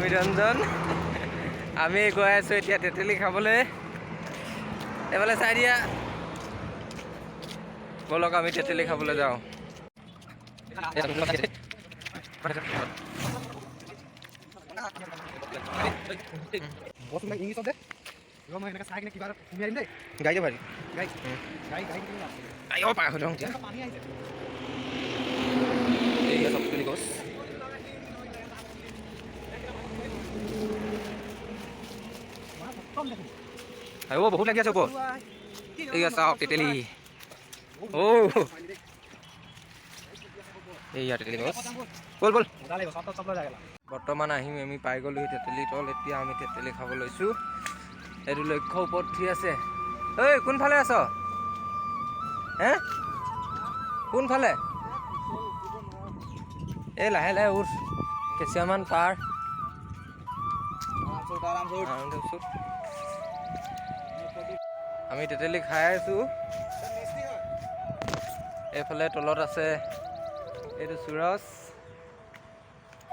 সমীৰঞ্জন আমি গৈ আছোঁ এতিয়া তেতেলী খাবলৈ এইফালে চাই দিয়া বলক আমি তেতেলী খাবলৈ যাওঁ গাই পাৰি পাৰ হৈ যাওঁ চবখিনি গছ বহুত লাগি আছে ওপৰত এইয়া চাওক তেতেলী এইয়া তেতেলী গছ বল বল বৰ্তমান আহিম আমি পাই গ'লোহি তেতেলী তল এতিয়া আমি তেতেলী খাব লৈছোঁ এইটো লক্ষ্য ওপৰত উঠি আছে ঐ কোনফালে আছ হে কোনফালে এই লাহে লাহে উঠ কেঁচিয়ামান পাৰ আমি তেতেলী খাই আছোঁ এইফালে তলত আছে এইটো সুৰজ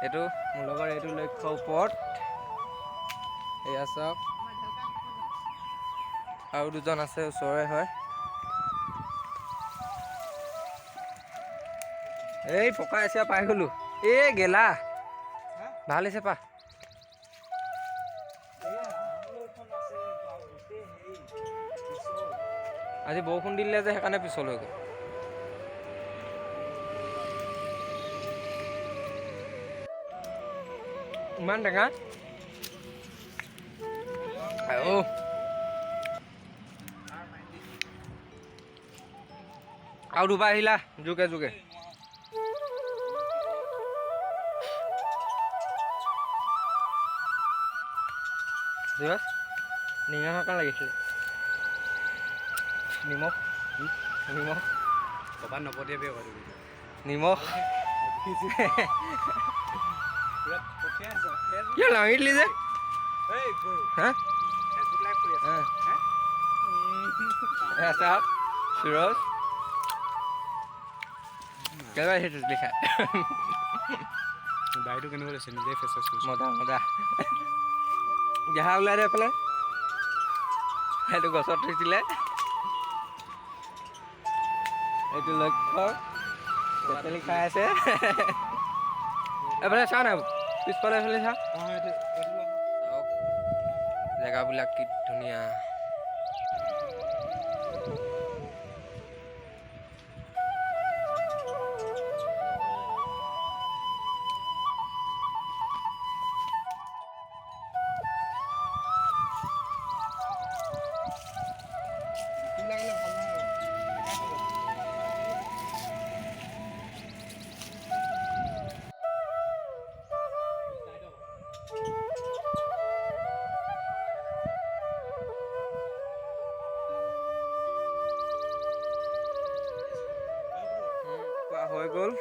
এইটো মোৰ লগৰ এইটো লক্ষ্য ওপৰত এয়া চাওক আৰু দুজন আছে ওচৰৰে হয় এই পকা এচিয়া পাই গ'লো এই গেলা ভাল হৈছে পা আজি বৰষুণ দিলে যে সেইকাৰণে পিছল হৈ গ'ল ইমান টেঙা আৰু দুবাৰ আহিলা যোগে যোগে নিমখ অকণ লাগিছিলে নিমখ নিমখ কবাত নপঠিয়াবি নিমখ কিয় লাঙি দিলি যে চাওক সুৰজ কেনেকুৱা সেইটো লিখা দাইটো কেনেকুৱা লৈছে নিজে ফেচাছ মজা মজা জহা ওলাই দে এইফালে সেইটো গছত থৈছিলে এইটো লক্ষ্য তেতেলী খাই আছে এইফালে চা নাই পিছফালে এইফালে চা চাওক জেগাবিলাক কি ধুনীয়া হৈ গ'ল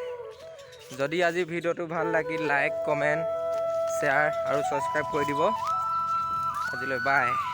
যদি আজি ভিডিঅ'টো ভাল লাগিল লাইক কমেণ্ট শ্বেয়াৰ আৰু ছাবস্ক্ৰাইব কৰি দিব আজিলৈ বাই